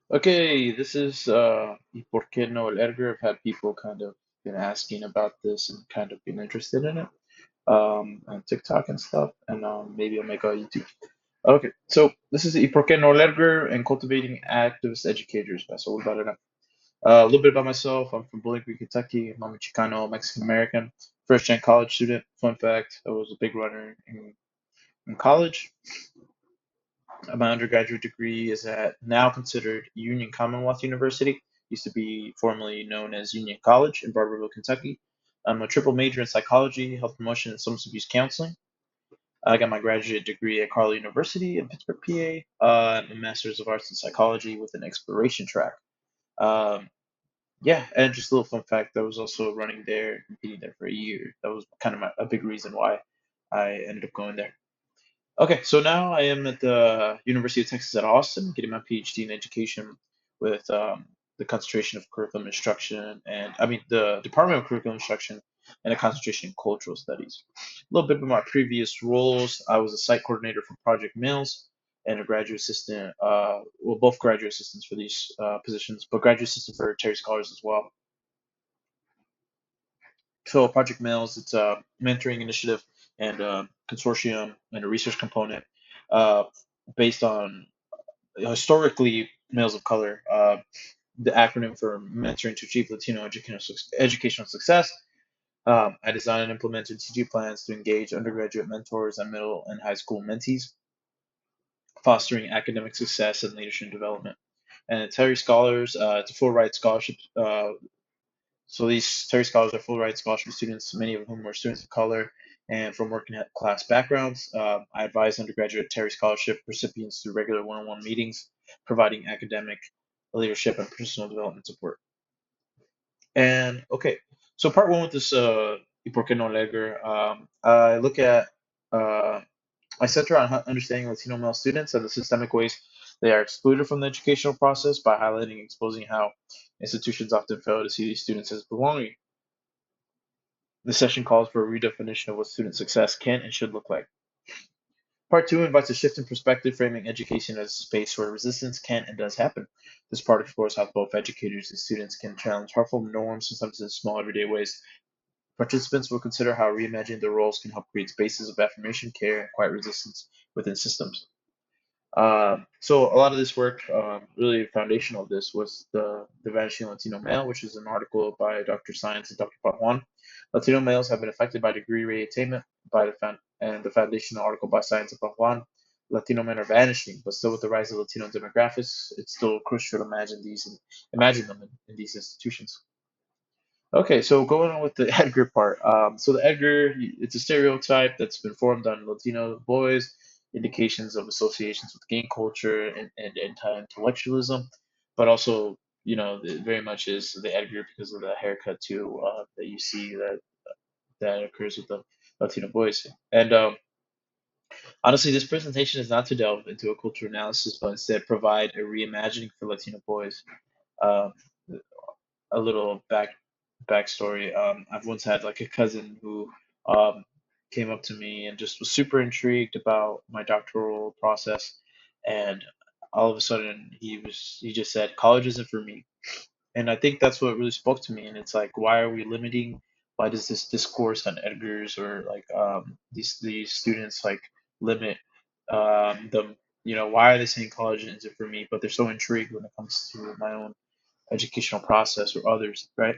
Okay, this is ¿Y por qué no el Edgar? I've had people kind of been asking about this and kind of been interested in it on TikTok and stuff, and maybe I'll make a YouTube. Okay, so this is ¿Y por qué no el Edgar? And Cultivating Activist Educators by Saul Barrera. A little bit about myself. I'm from Bowling Green, Kentucky. I'm a Chicano, Mexican American, first gen college student. Fun fact, I was a big runner in college. My undergraduate degree is at now considered Union Commonwealth University, used to be formerly known as Union College in Barberville, Kentucky. I'm a triple major in psychology, health promotion, and substance abuse counseling. I got my graduate degree at Carleton University in Pittsburgh, PA, and a master's of arts in psychology with an exploration track. Um, yeah, and just a little fun fact, I was also running there, competing there for a year. That was kind of a big reason why I ended up going there. Okay, so now I am at the University of Texas at Austin, getting my Ph.D. in education with the concentration of curriculum instruction and I mean the Department of Curriculum Instruction and a concentration in cultural studies. A little bit of my previous roles, I was a site coordinator for Project Mills and a graduate assistant, well, both graduate assistants for these positions, but graduate assistant for Terry Scholars as well. So Project Mills, it's a mentoring initiative and a consortium and a research component uh, based on historically males of color. The acronym for mentoring to achieve Latino educational success. I designed and implemented TG plans to engage undergraduate mentors and middle and high school mentees, fostering academic success and leadership development. And Terry Scholars, it's a full ride scholarship. So these Terry Scholars are full ride scholarship students, many of whom are students of color and from working class backgrounds. I advise undergraduate Terry Scholarship recipients through regular one-on-one meetings, providing academic, leadership, and personal development support. And okay, so part one with this ¿Y por qué no leer? I look at uh, I center on understanding Latino male students and the systemic ways they are excluded from the educational process by highlighting and exposing how institutions often fail to see these students as belonging. The session calls for a redefinition of what student success can and should look like. Part two invites a shift in perspective, framing education as a space where resistance can and does happen. This part explores how both educators and students can challenge harmful norms, sometimes in small everyday ways. Participants will consider how reimagining their roles can help create spaces of affirmation, care, and quiet resistance within systems. So a lot of this work, really foundational of this was the Vanishing Latino Male, which is an article by Dr. Science and Dr. Juan. Latino males have been affected by degree reattainment by and the foundational article by Science and Juan. Latino men are vanishing, but still with the rise of Latino demographics, it's still crucial to imagine them in these institutions. Okay, so going on with the Edgar part. So the Edgar, it's a stereotype that's been formed on Latino boys, indications of associations with gang culture and anti-intellectualism, but also, it very much is the Edgar because of the haircut too, that you see that occurs with the Latino boys. And honestly, this presentation is not to delve into a cultural analysis, but instead provide a reimagining for Latino boys. Um, a little backstory. I've once had like a cousin who um, came up to me and just was super intrigued about my doctoral process, and all of a sudden he just said college isn't for me, and I think that's what really spoke to me. And it's like, why are we limiting? Why does this discourse on Edgar's or like these students like limit them? Why are they saying college isn't for me? But they're so intrigued when it comes to my own educational process or others, right?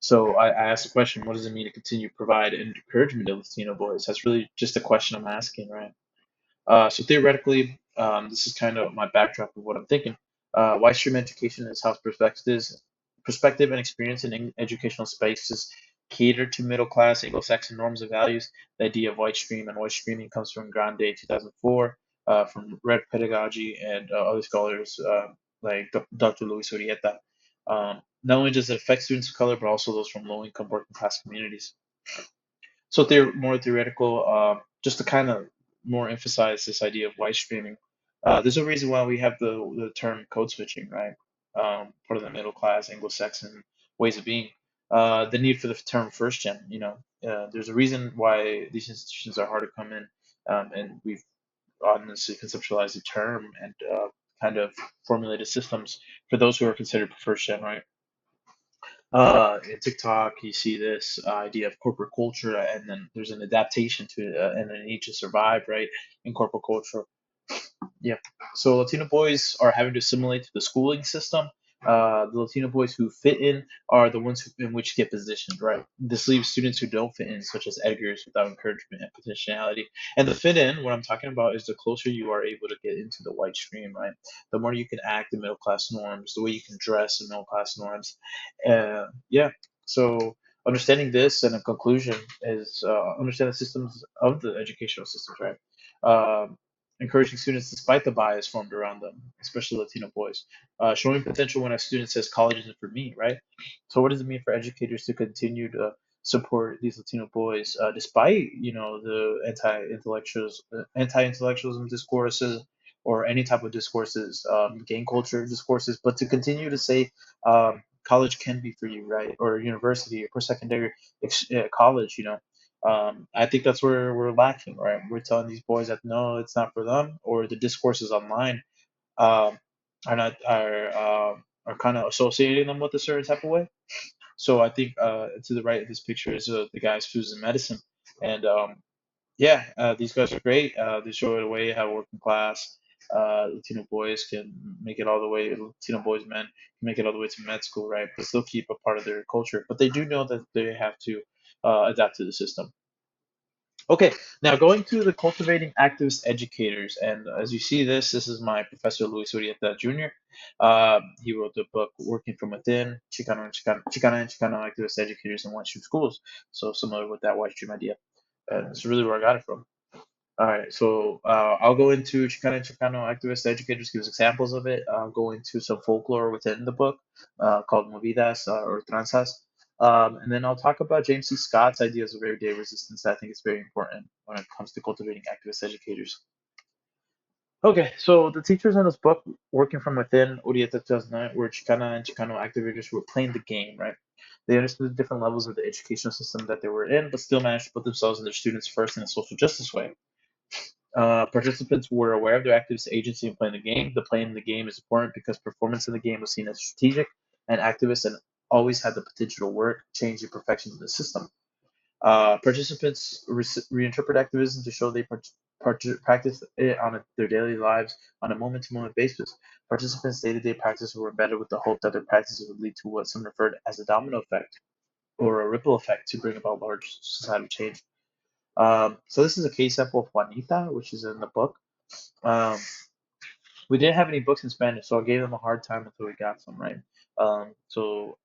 So I asked the question, what does it mean to continue to provide encouragement to Latino boys? That's really just a question I'm asking, right? So theoretically, this is kind of my backdrop of what I'm thinking. White stream education is how perspective and experience in educational spaces cater to middle class Anglo-Saxon norms and values. The idea of white stream and white streaming comes from Grande 2004, from Red Pedagogy and other scholars like Dr. Luis Urieta. Not only does it affect students of color, but also those from low-income working class communities. So they're more theoretical, just to kind of more emphasize this idea of white streaming. There's a reason why we have the term code switching, right? Part of the middle class Anglo-Saxon ways of being. The need for the term first gen, there's a reason why these institutions are hard to come in, and we've honestly conceptualized the term and kind of formulated systems for those who are considered first gen, right? In TikTok, you see this idea of corporate culture, and then there's an adaptation to it, and a need to survive, right, in corporate culture. Yeah. So Latino boys are having to assimilate to the schooling system. The Latino boys who fit in are the ones who, in which get positioned, right? This leaves students who don't fit in, such as Edgars, without encouragement and potentiality. And the fit in, what I'm talking about, is the closer you are able to get into the white stream, right? The more you can act in middle class norms, the way you can dress in middle class norms. Yeah. So understanding this and a conclusion is understand the systems of the educational systems, right? Encouraging students despite the bias formed around them, especially Latino boys. Showing potential when a student says college isn't for me, right? So what does it mean for educators to continue to support these Latino boys, despite the anti-intellectualism discourses or any type of discourses, gang culture discourses, but to continue to say college can be for you, right? Or university or post-secondary college, I think that's where we're lacking, right? We're telling these boys that no, it's not for them, or the discourses online um, are not are kind of associating them with a certain type of way. So I think to the right of this picture is the guys who's in medicine, and yeah, these guys are great. They show the way how working class Latino boys can make it all the way. Latino boys, men can make it all the way to med school, right? But still keep a part of their culture. But they do know that they have to adapt to the system. Okay, now going to the cultivating activist educators, and as you see this is my professor Luis Urieta Jr. He wrote the book Working from Within, Chicana and Chicano activist educators in white stream schools. So similar with that white stream idea. It's really where I got it from. All right, so I'll go into Chicana and Chicano activist educators, gives examples of it. I'll go into some folklore within the book called Movidas or Tranzas. And then I'll talk about James C. Scott's ideas of everyday resistance that I think is very important when it comes to cultivating activist educators. Okay, so the teachers in this book, Working from Within, Urieta 2009, were Chicana and Chicano activators who were playing the game, right? They understood the different levels of the educational system that they were in, but still managed to put themselves and their students first in a social justice way. Participants were aware of their activist agency in playing the game. The playing the game is important because performance in the game was seen as strategic, and activists and always had the potential to work, change the perfections of the system. Participants reinterpret activism to show they practice it on their daily lives on a moment-to-moment basis. Participants' day-to-day practices were embedded with the hope that their practices would lead to what some referred as a domino effect or a ripple effect to bring about large societal change. So this is a case sample of Juanita, which is in the book. Um, we didn't have any books in Spanish, so I gave them a hard time until we got some, right? So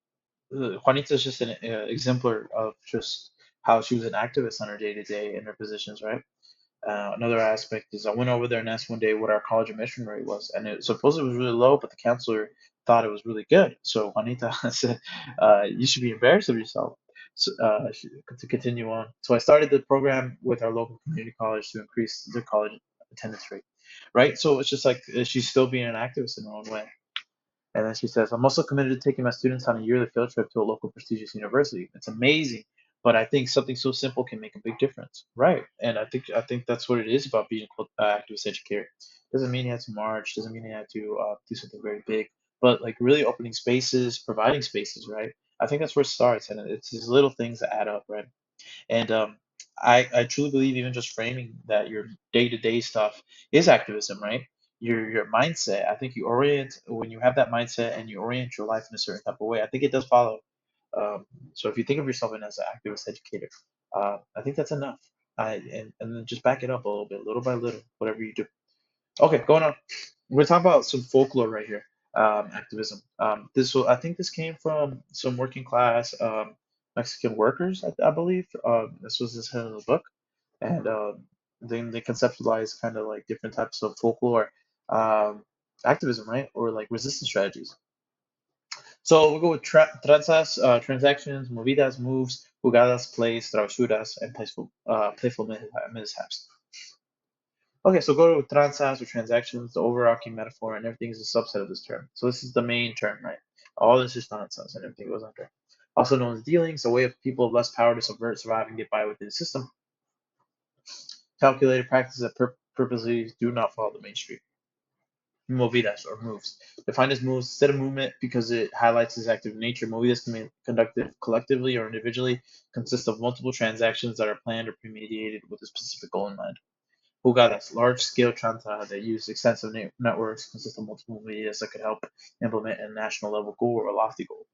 Juanita is just an exemplar of just how she was an activist on her day to day in her positions, right? Another aspect is I went over there and asked one day what our college admission rate was, and it supposedly was really low, but the counselor thought it was really good. So Juanita said, "You should be embarrassed of yourself." So, to continue on, so I started the program with our local community college to increase the college attendance rate, right? So it's just like she's still being an activist in her own way. And then she says, I'm also committed to taking my students on a yearly field trip to a local prestigious university. It's amazing, but I think something so simple can make a big difference. Right. And I think that's what it is about being an activist educator. Doesn't mean you have to march, doesn't mean you have to do something very big, but like really opening spaces, providing spaces, right? I think that's where it starts. And it's these little things that add up, right? And I truly believe even just framing that your day to day stuff is activism, right? Your mindset. I think you orient when you have that mindset and you orient your life in a certain type of way. I think it does follow. So if you think of yourself as an activist educator, I think that's enough. And then just back it up a little bit, little by little, whatever you do. Okay, going on. We're talking about some folklore right here, activism. I think this came from some working class Mexican workers, I believe. This was this in the book, and then they conceptualized kind of like different types of folklore activism, right, or like resistance strategies. So we'll go with tranzas, transactions, movidas, moves, jugadas, plays, travesuras, and playful mishaps. Okay, so go to tranzas or transactions, the overarching metaphor, and everything is a subset of this term. So this is the main term, right? All this is nonsense and everything goes under. Also known as dealings, a way of people of less power to subvert, survive, and get by within the system. Calculated practices that purposely do not follow the mainstream. movidas or moves. Defined as moves instead of movement because it highlights its active nature. Movidas can be conducted collectively or individually, consist of multiple transactions that are planned or premeditated with a specific goal in mind. Jugadas, large-scale tranta that use extensive networks, consist of multiple movidas that could help implement a national level goal or a lofty goal.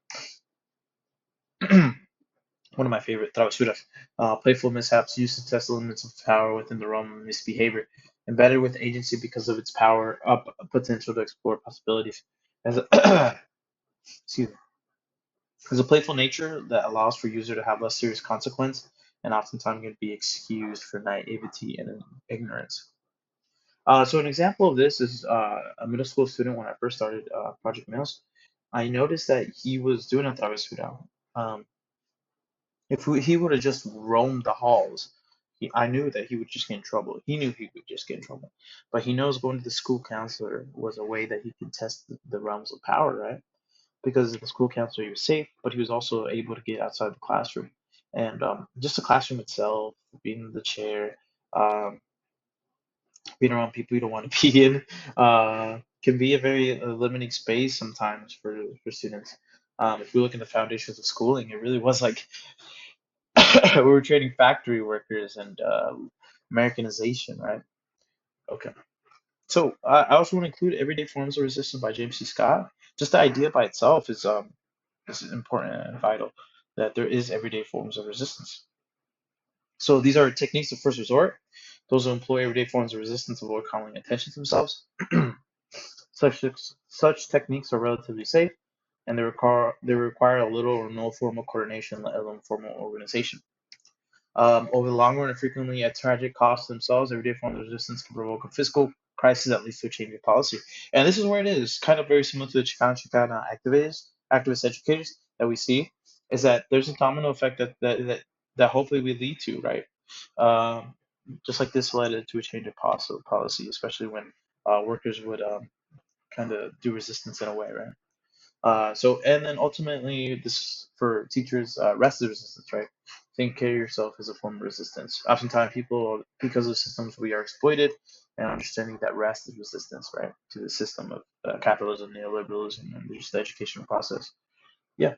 One of my favorite, travesuras. Playful mishaps used to test the limits of power within the realm of misbehavior, embedded with agency because of its power up potential to explore possibilities. As a, excuse me, as a playful nature that allows for user to have less serious consequence and oftentimes can be excused for naivety and ignorance. So an example of this is a middle school student when I first started Project Mails. I noticed that he was doing a travesura. Um, if he would have just roamed the halls, I knew that he would just get in trouble. He knew he would just get in trouble. But he knows going to the school counselor was a way that he could test the realms of power, right? Because the school counselor, he was safe, but he was also able to get outside the classroom. And just the classroom itself, being in the chair, um, being around people you don't want to be in, can be a very limiting space sometimes for students. If we look in the foundations of schooling, it really was like we were training factory workers and Americanization, right? Okay. So I also want to include Everyday Forms of Resistance by James C. Scott. Just the idea by itself is important and vital that there is everyday forms of resistance. So these are techniques of first resort. Those who employ everyday forms of resistance avoid calling attention to themselves. Such techniques are relatively safe, and they require a little or no formal coordination, let alone formal organization. Over the long run and frequently at tragic cost to themselves, everyday forms of resistance can provoke a fiscal crisis that leads to a change of policy. And this is where it is kind of very similar to the Chicano activist educators that we see, is that there's a domino effect that hopefully we lead to, right? Um, just like this led to a change of policy, especially when workers would kind of do resistance in a way, right? And then ultimately, this for teachers, rest is resistance, right? Think care of yourself is a form of resistance. Oftentimes, people, because of systems, we are exploited, and understanding that rest is resistance, right, to the system of capitalism, neoliberalism, and just the educational process. Yeah,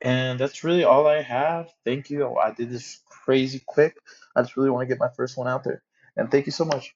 and that's really all I have. Thank you. I did this crazy quick. I just really want to get my first one out there, and thank you so much.